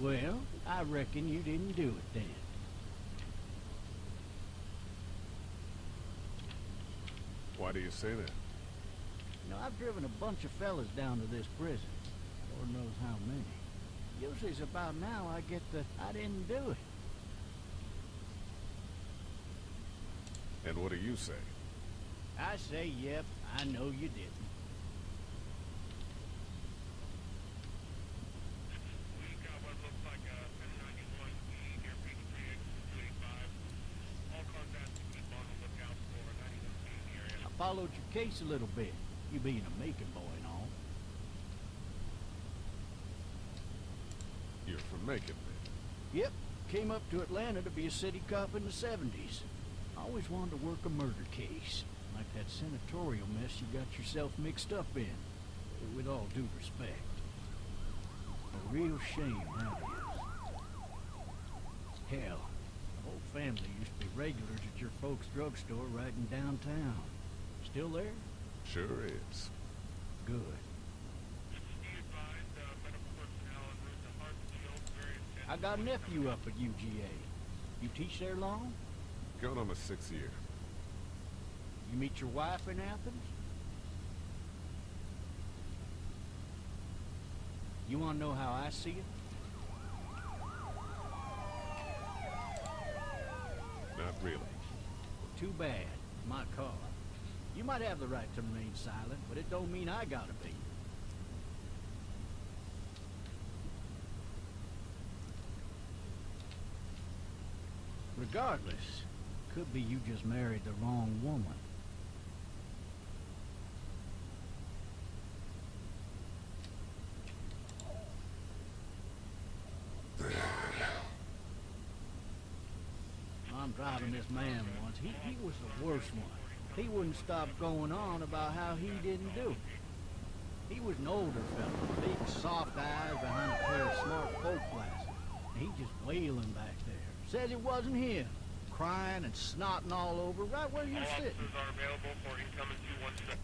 Well, I reckon you didn't do it then. Why do you say that? You know, I've driven a bunch of fellas down to this prison. Lord knows how many. Usually it's about now I get the I didn't do it. And what do you say? I say, yep, I know you didn't. We got what looks like a 1091E airplane 3X285. All contacts to keep on the lookout for 91B in the area. I followed your case a little bit, you being a Macon boy and all. You're from Macon, then? Yep, came up to Atlanta to be a city cop in the 70s. I always wanted to work a murder case, like that senatorial mess you got yourself mixed up in, with all due respect. A real shame, that is. Hell, the whole family used to be regulars at your folks' drugstore right in downtown. Still there? Sure is. Good. Be advised, medical personnel en route to Hartsfield, very intense. I got a nephew up at UGA. You teach there long? Going on my 6th year. You meet your wife in Athens? You want to know how I see it? Not really. Too bad. My car. You might have the right to remain silent, but it don't mean I gotta be. Regardless, could be you just married the wrong woman. I'm driving this man once. He was the worst one. He wouldn't stop going on about how he didn't do it. He was an older fella, big soft eyes behind a pair of smart folk glasses. And he just wailing back there. Says it wasn't him. Crying and snotting all over right where you're All sitting. officers are available for incoming 217.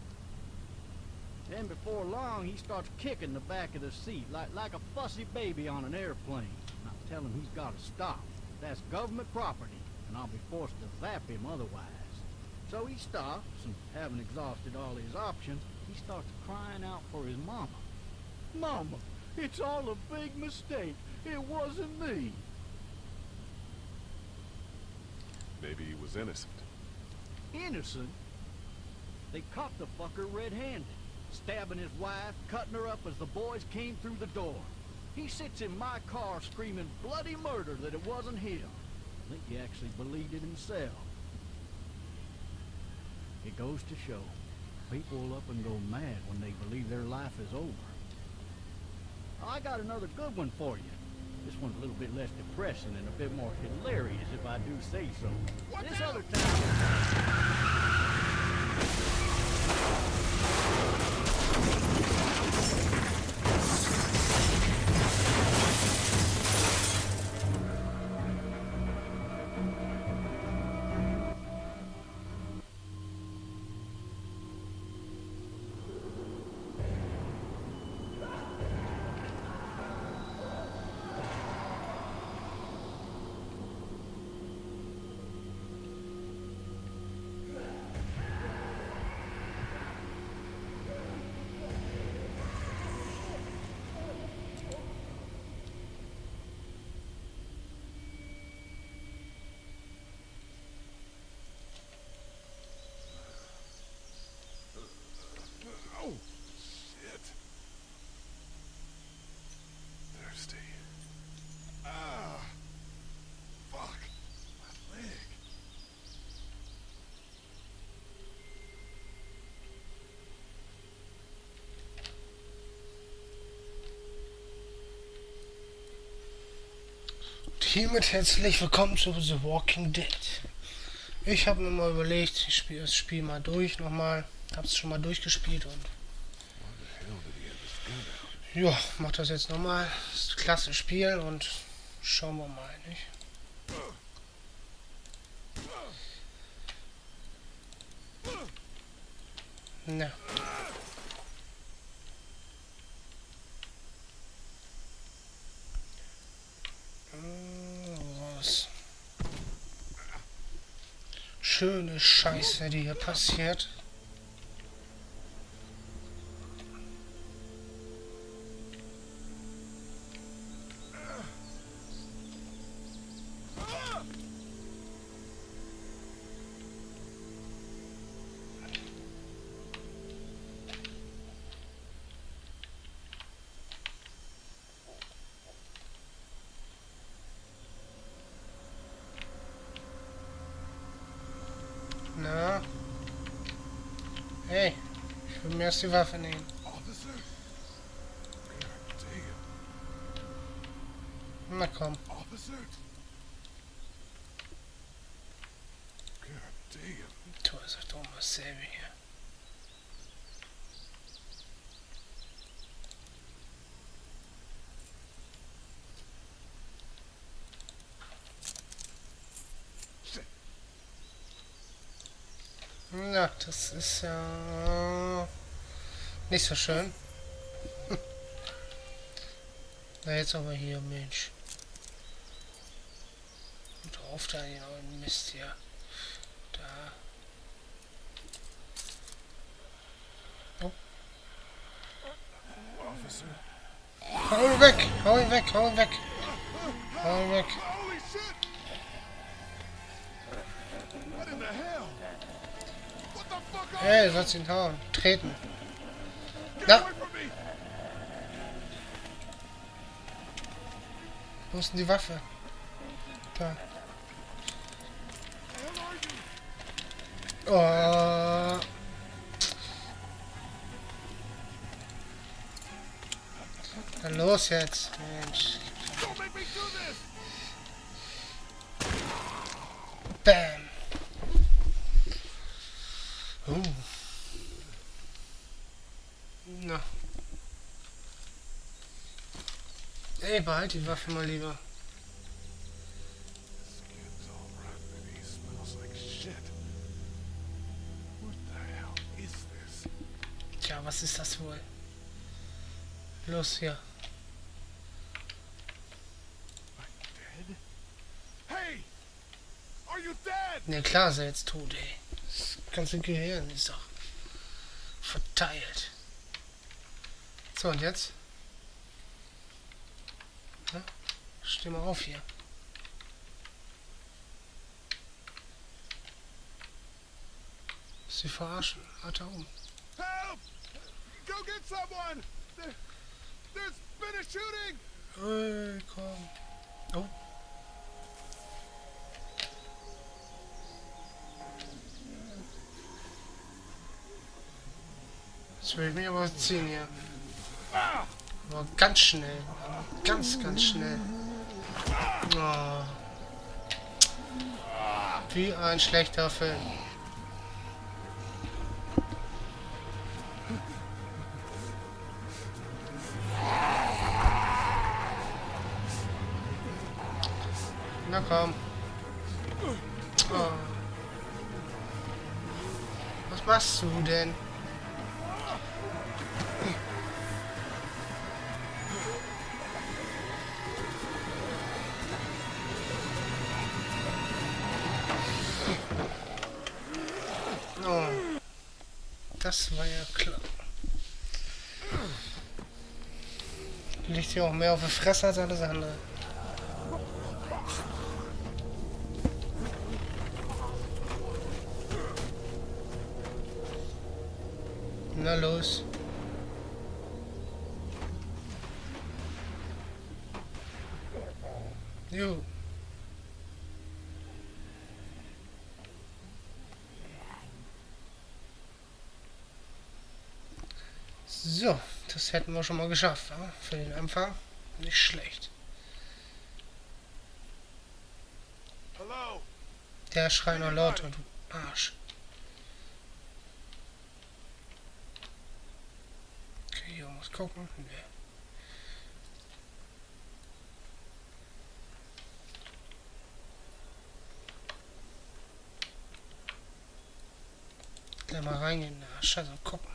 Then before long, he starts kicking the back of the seat like a fussy baby on an airplane. And I tell him he's got to stop. That's government property, and I'll be forced to zap him otherwise. So he stops, and having exhausted all his options, he starts crying out for his mama. Mama, it's all a big mistake. It wasn't me. Maybe he was innocent. Innocent? They caught the fucker red-handed, stabbing his wife, cutting her up as the boys came through the door. He sits in my car screaming bloody murder that it wasn't him. I think he actually believed it himself. It goes to show, people will up and go mad when they believe their life is over. I got another good one for you. This one's a little bit less depressing and a bit more hilarious, if I do say so. This other time... Oh, shit. Thirsty. Ah. Fuck. My leg. Hiermit herzlich willkommen zu The Walking Dead. Ich habe mir mal überlegt, ich spiele das Spiel mal durch nochmal. Hab's schon mal durchgespielt und ja, mach das jetzt nochmal. Ist ein klasse Spiel und schauen wir mal, nicht? Na. schöne Scheiße, die hier passiert. Na? Hey, ich will mir erst die Waffe nehmen. Officer? God damn. Na komm. Officer? God damn. Tu es doch um dasselbe hier. Na, das ist ja nicht so schön. Na, jetzt aber hier, Mensch. Und auf da hier und Mist hier. Da. Oh. Officer? Hau ihn weg! Hau ihn weg! Hau ihn weg! Hau ihn weg! Holy shit! What in the hell? What the fuck are Hey, du sollst ihn hauen. Treten. Get Na. away from me! Wo ist denn die Waffe? Da. The hell are you? Oh. Dann los jetzt. Mensch. Don't make me do this! Bam. Na. Ey, behalt die Waffe mal lieber. Skin's all rotten and he smells like shit. What the hell is this? Tja, was ist das wohl? Los hier. I'm dead? Hey! Are you dead? Ne, klar ist er jetzt tot, ey. Das ganze Gehirn ist doch verteilt. So, und jetzt? Ja? Steh mal auf hier. Sie verarschen. Warte um. Help! Go get someone! There's been a shooting! Hey, komm. Oh. Jetzt will ich mich aber ziehen hier. Aber ganz schnell. Ganz, ganz schnell. Oh. Wie ein schlechter Film. Na komm. Oh. Was machst du denn? Oh. Das war ja klar. Liegt hier auch mehr auf der Fresse als alles andere. Na los. Jo. So, das hätten wir schon mal geschafft, wa? Für den Anfang. Nicht schlecht. Hello? Der schreit noch lauter, du Arsch. Okay, hier muss gucken. Nee. Gleich mal reingehen, na, scheiße, gucken.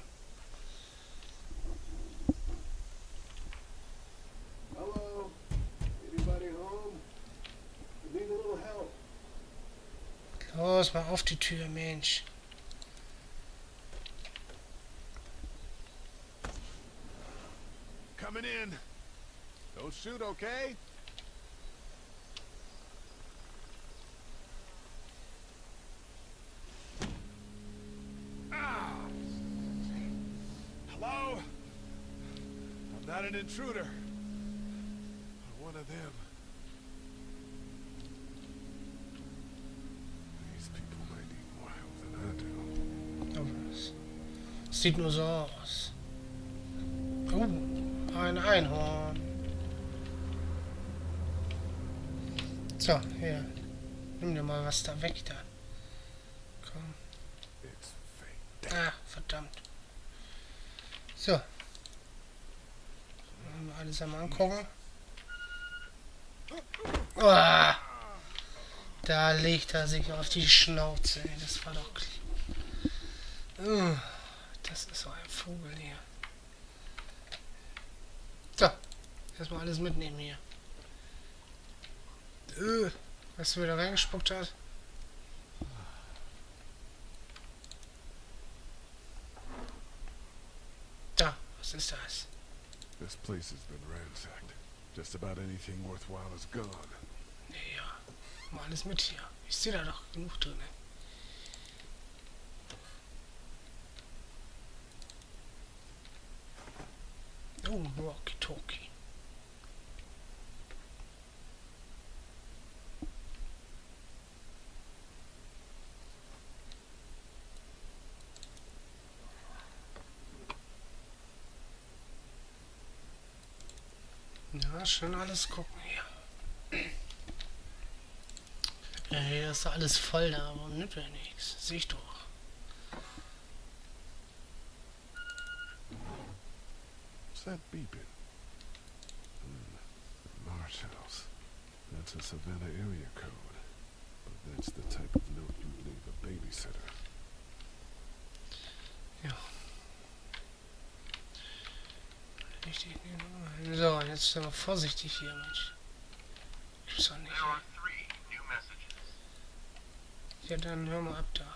Hello? Anybody home? I need a little help. Los, mach auf die Tür, Mensch. Coming in. Don't shoot, okay? Ah! Hello? I'm not an intruder. I'm one of them. These people might eat more help than I do. Aber es sieht nur so aus. Ein Einhorn. So, hier. Nimm dir mal was da weg da. Komm. It's fake. Ah, verdammt. So. Mal alles einmal angucken. Ah, da legt er sich auf die Schnauze. Ey, das war doch... Das ist so ein Vogel hier. So. Erstmal alles mitnehmen hier. Was du wieder reingespuckt hat. Da, was ist das? This place has been ransacked. Just about anything worthwhile is gone. Ja, mal alles mit hier. Ich sehe da doch genug drin. Oh, Walkie-Talkie. Ja, schön alles gucken hier. Ja, hier ist alles voll da, aber nimmt ja nichts. Sehe ich doch. What's that beeping? Marsh house. That's a Savannah area code. But that's the type of note you'd leave a babysitter. Ja. So, jetzt sind wir vorsichtig hier, Mensch. Gibt's doch nicht. There are 3 new messages. Ja, dann hör mal ab da.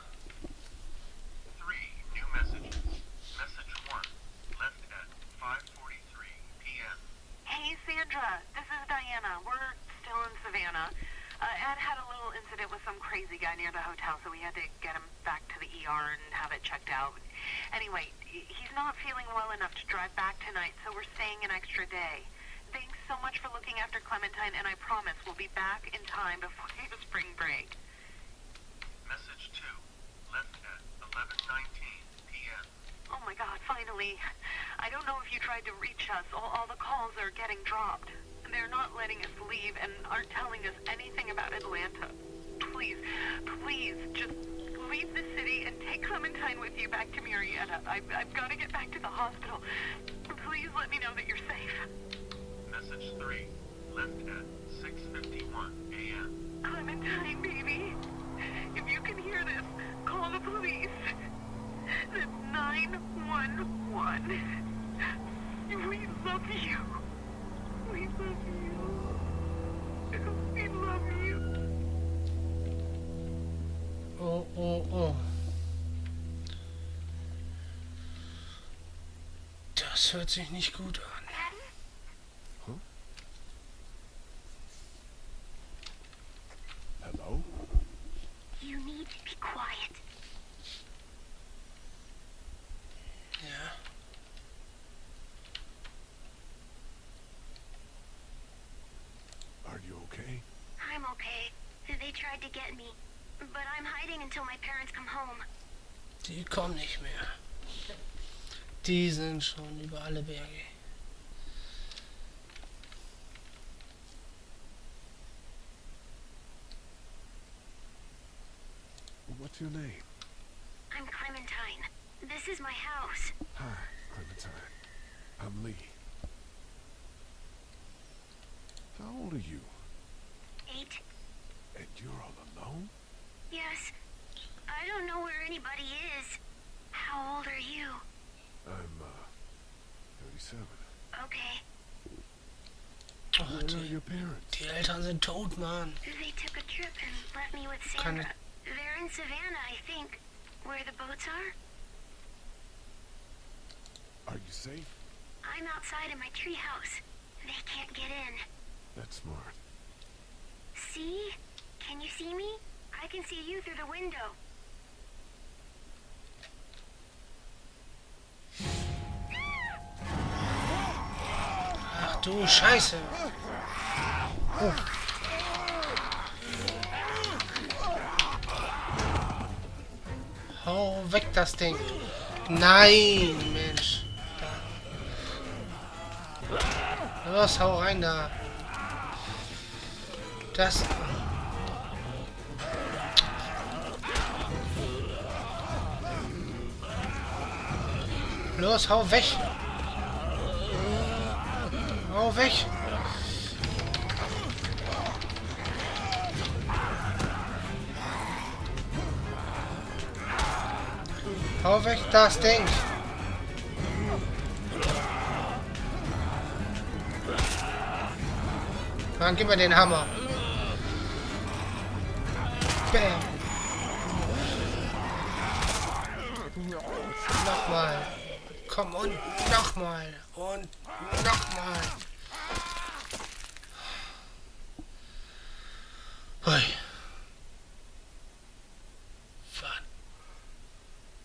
3 new messages. Message 1, left at 5:43 p.m. Hey, Sandra. This is Diana. We're still in Savannah. Ed had a little incident with some crazy guy near the hotel, so we had to get him back to the ER and have it checked out. Anyway, he's not feeling well enough to drive back tonight, so we're staying an extra day. Thanks so much for looking after Clementine, and I promise we'll be back in time before the spring break. Message 2, left at 11:19 p.m. Oh my God, finally. I don't know if you tried to reach us. All the calls are getting dropped. They're not letting us leave and aren't telling us anything about Atlanta. Please, please, just leave the city and take Clementine with you back to Marietta. I've got to get back to the hospital. Please let me know that you're safe. Message 3, left at 6:51 a.m. Clementine, baby. If you can hear this, call the police. That's 911. We love you. We love you. We love you. Oh, oh, oh. Das hört sich nicht gut an. Hello? You need to be quiet. Ja. Are you okay? I'm okay. They tried to get me, but I'm hiding until my parents come home. Die kommen nicht mehr. Die sind schon über alle Berge. What's your name? I'm Clementine. This is my house. Hi, Clementine. I'm Lee. How old are you? 8. And you're all alone? Yes. I don't know where anybody is. How old are you? I'm, 37. Okay. Oh, Where are your parents? die Eltern sind tot, Mann. They took a trip and left me with Keine, Sandra. They're in Savannah, I think. Where the boats are? Are you safe? I'm outside in my treehouse. They can't get in. That's smart. See? Can you see me? I can see you through the window. Ach du Scheiße. Oh. Hau weg das Ding. Nein, Mensch. Los, hau rein da. Das... Los, hau weg. Hau weg. Hau weg das Ding. Dann gib mir den Hammer. Bam. Nochmal. Komm und nochmal. Und nochmal. Hui. War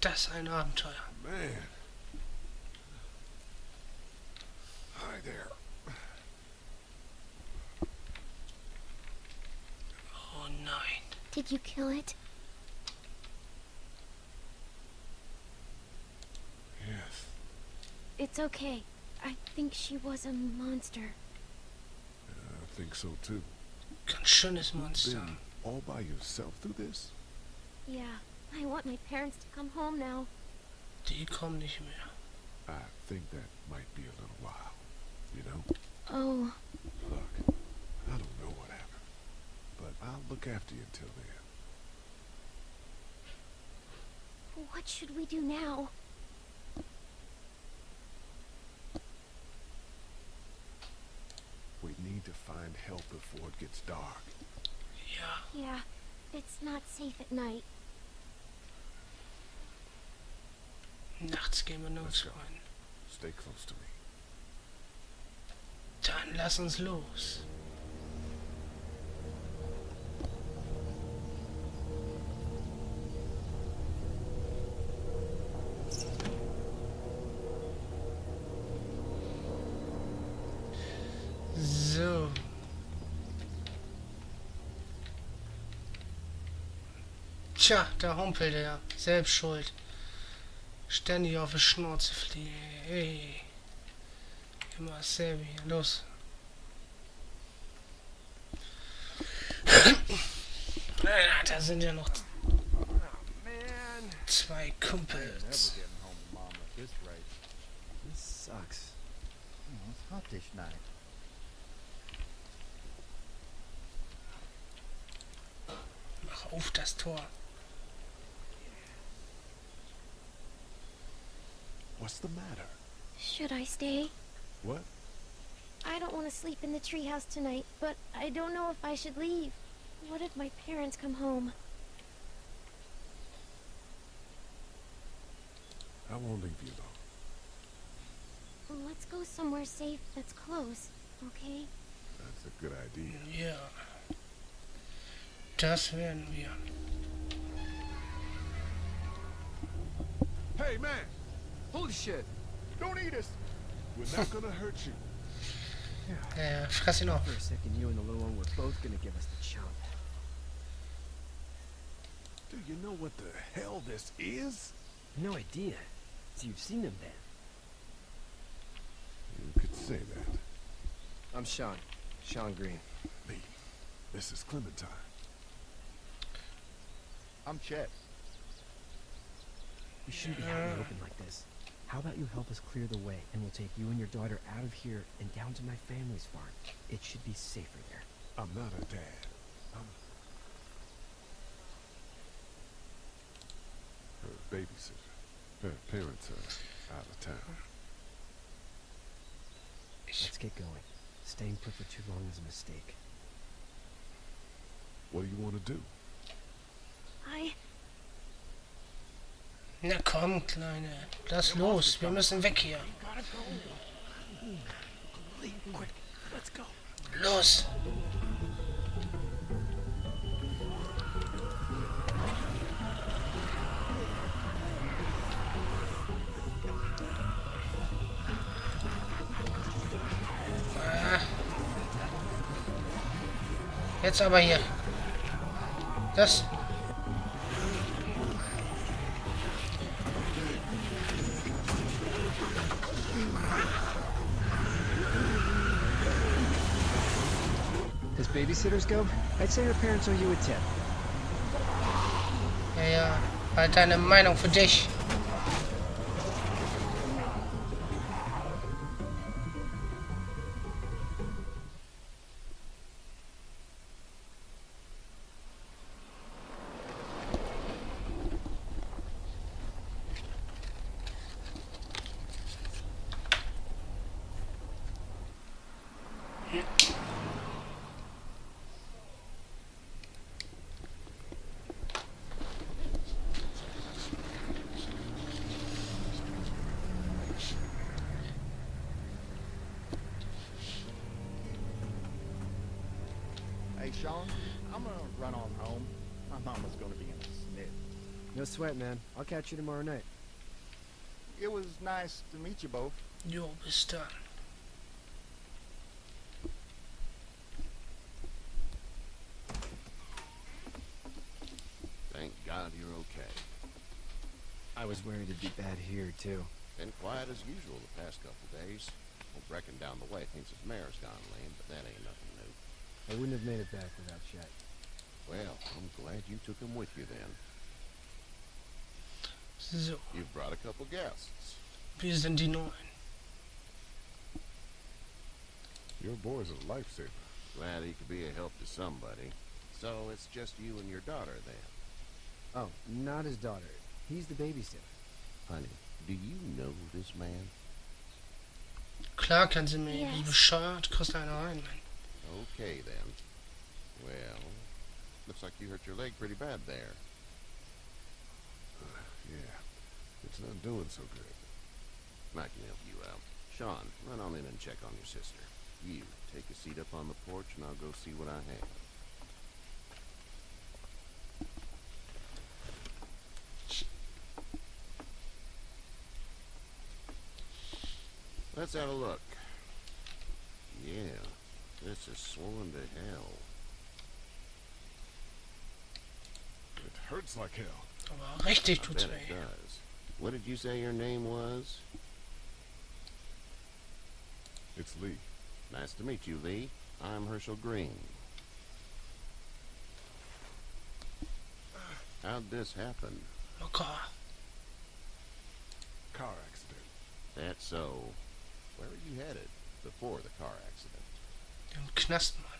das ein Abenteuer. Man. Hi there. Oh nein. Did you kill it? Yes. It's okay. I think she was a monster. I think so too. Ganz schönes Monster. Been all by yourself through this? Yeah, I want my parents to come home now. Die kommen nicht mehr. I think that might be a little while. You know? Oh, Look, I don't know what happened, but I'll look after you until then. what should we do now? We need to find help before it gets dark. Ja. Yeah, it's not safe at night. Nachts gehen wir nirgends Let's go. rein. Stay close to me. Dann lass uns los. So. Tja, da humpelt er. Selbst schuld. Ständig auf die Schnauze fliegen. Hey. Immer dasselbe hier. Los. Da sind ja noch Man, zwei never Kumpels. getting home to Mom at this rate. This sucks. It's hot this night. Mach auf das Tor. What's the matter? Should I stay? What? I don't want to sleep in the treehouse tonight, but I don't know if I should leave. What if my parents come home? I won't leave you alone. Let's go somewhere safe that's close, okay? That's a good idea. Ja. Das werden wir. Hey, man! Holy shit! Don't eat us! We're not gonna hurt you. Fress ihn auf. For a second, you and the little one were both gonna give us the chump. Do you know what the hell this is? No idea. So you've seen them then? You could say that. I'm Sean. Sean Green. Me. This is Clementine. I'm Chet. We shouldn't be out in the open like this. How about you help us clear the way, and we'll take you and your daughter out of here and down to my family's farm. It should be safer there. I'm not a dad. I'm her babysitter. Her parents are out of town. Let's get going. Staying put for too long is a mistake. What do you want to do? Na komm, Kleine. Lass los. Wir müssen weg hier. Los. Jetzt aber hier. Das. As babysitters go, I'd say her parents owe you a tip. Ja, ja. Halt deine Meinung für dich. Hey, Sean, I'm gonna run on home. My mama's gonna be in a snit. No sweat, man. I'll catch you tomorrow night. It was nice to meet you both. Jo, bis dann. Thank God you're okay. I was worried it'd be bad here, too. Been quiet as usual the past couple days. Old Brecken down the way thinks his mare's gone lame, but that ain't nothing new. I wouldn't have made it back without Chet. Well, I'm glad you took him with you then. So, You've brought a couple guests. wir sind die Neuen. Your boy's a lifesaver. Glad he could be a help to somebody. So it's just you and your daughter then. Oh, not his daughter. He's the babysitter. Honey, do you know this man? Klar kann sie mir, Yes. wie bescheuert, kriegst du eine rein, Mann. Okay then. Well, looks like you hurt your leg pretty bad there. Yeah, it's not doing so good. I can help you out. Sean, run on in and check on your sister. You, take a seat up on the porch and I'll go see what I have. Let's have a look. Yeah, this is swollen to hell. It hurts like hell. Aber richtig I tut's bet it weh. does. What did you say your name was? It's Lee. Nice to meet you, Lee. I'm Herschel Green. How'd this happen? Locker. Car accident. That's so. Where were you headed before the car accident? Im Knast, Mann.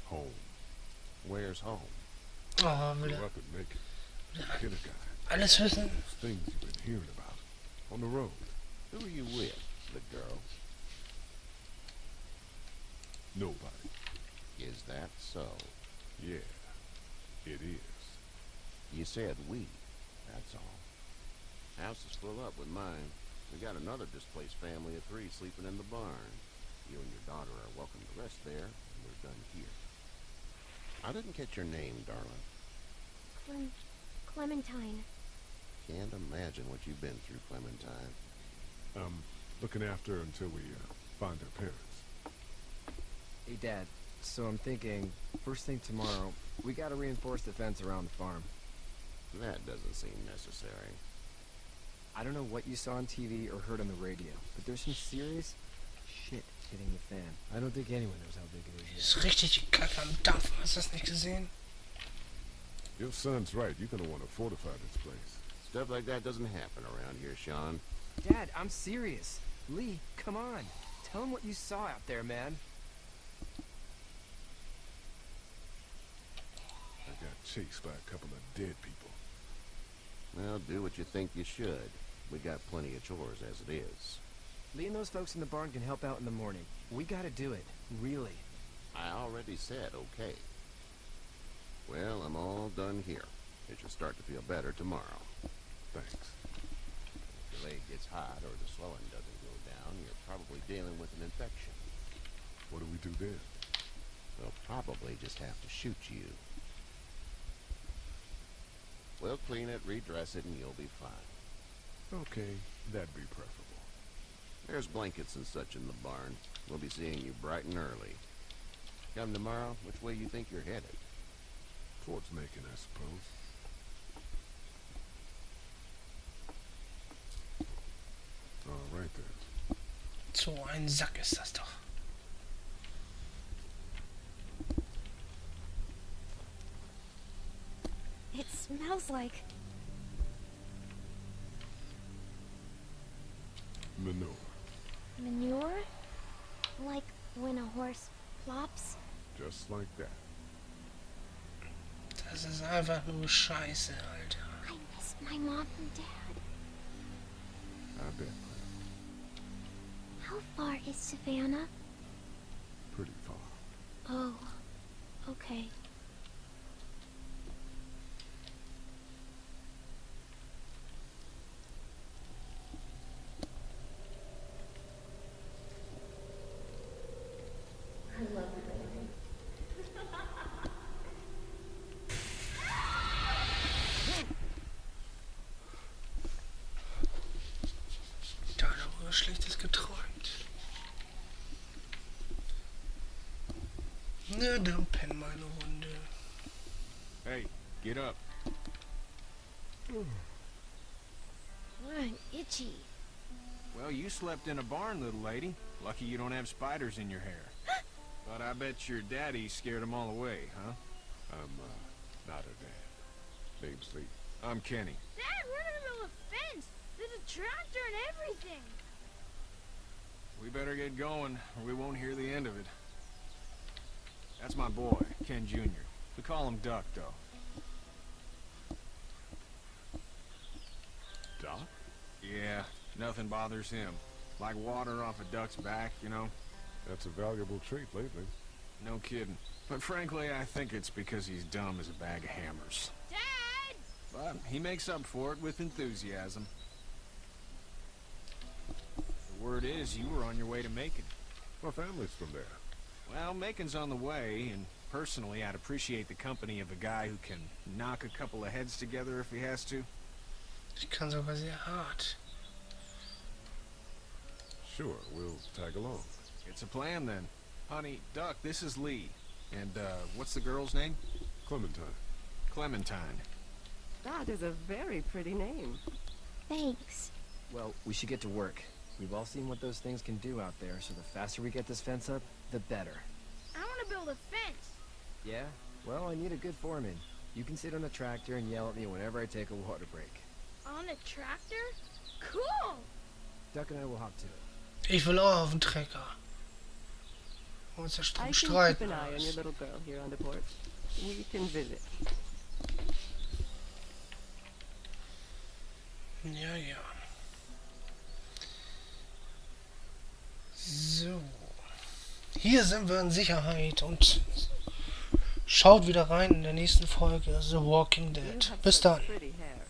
Home. Where's home? Oh, Grew will up and make it. Kindergarten. alles wissen? Those things you've been hearing about. On the road. Who are you with? The girl? Nobody. Is that so? Yeah, it is. You said we. That's all. House is full up with mine. We got another displaced family of 3 sleeping in the barn. You and your daughter are welcome to rest there, and we're done here. I didn't catch your name, darling. Clementine. Can't imagine what you've been through, Clementine. Looking after her until we find her parents. Hey, Dad. So I'm thinking, first thing tomorrow, we gotta reinforce the fence around the farm. That doesn't seem necessary. I don't know what you saw on TV or heard on the radio, but there's some serious shit hitting the fan. I don't think anyone knows how big it is yet. Ist richtig die Kacke am Dampfen, hast du das nicht gesehen? Your son's right. You're gonna want to fortify this place. Stuff like that doesn't happen around here, Sean. Dad, I'm serious. Lee, come on. Tell him what you saw out there, man. I got chased by a couple of dead people. Well, do what you think you should. We got plenty of chores as it is. Lee and those folks in the barn can help out in the morning. We gotta do it. Really. I already said okay. Well, I'm all done here. It should start to feel better tomorrow. Thanks. If your leg gets hot or the swelling doesn't go down, you're probably dealing with an infection. What do we do then? We'll probably just have to shoot you. We'll clean it, redress it, and you'll be fine. Okay, that'd be preferable. There's blankets and such in the barn. We'll be seeing you bright and early. Come tomorrow, which way you think you're headed? Towards Macon, I suppose. All right then. So ein Sack ist das doch. It smells like... Manure. manure? Like when a horse plops? Just like that. Das ist einfach nur Scheiße, Alter. I miss my mom and dad. I bet. How far is Savannah? Pretty far. Oh, okay. Da hat er wohl Schlechtes geträumt. Na, dann penn meine Runde. Hey, get up. I'm itchy. Well, you slept in a barn, little lady. Lucky you don't have spiders in your hair. But I bet your daddy scared them all away, huh? I'm, not her dad. Name's Lee. I'm Kenny. Dad, we're in the middle of a fence. There's a tractor and everything. We better get going, or we won't hear the end of it. That's my boy, Ken Jr. We call him Duck, though. Doc? Yeah, nothing bothers him. Like water off a duck's back, you know? That's a valuable trait lately. No kidding. But frankly, I think it's because he's dumb as a bag of hammers. Dad! But he makes up for it with enthusiasm. The word is you were on your way to Macon. My family's from there. Well, Macon's on the way, and personally, I'd appreciate the company of a guy who can knock a couple of heads together if he has to. Ich kann sogar sehr hart. Sure, we'll tag along. It's a plan, then. Honey, Duck, this is Lee. And, what's the girl's name? Clementine. Clementine. That is a very pretty name. Thanks. Well, we should get to work. We've all seen what those things can do out there, so the faster we get this fence up, the better. I want to build a fence. Yeah? Well, I need a good foreman. You can sit on the tractor and yell at me whenever I take a water break. On a tractor? Cool! Duck and I will hop to it. Ich will auch auf den Trecker. Uns ja I Strom can keep streiten. an eye on your little girl here on the porch. We can visit. Ja, ja. So. Hier sind wir in Sicherheit und schaut wieder rein in der nächsten Folge The Walking You Dead. have Bis such dann. pretty hair.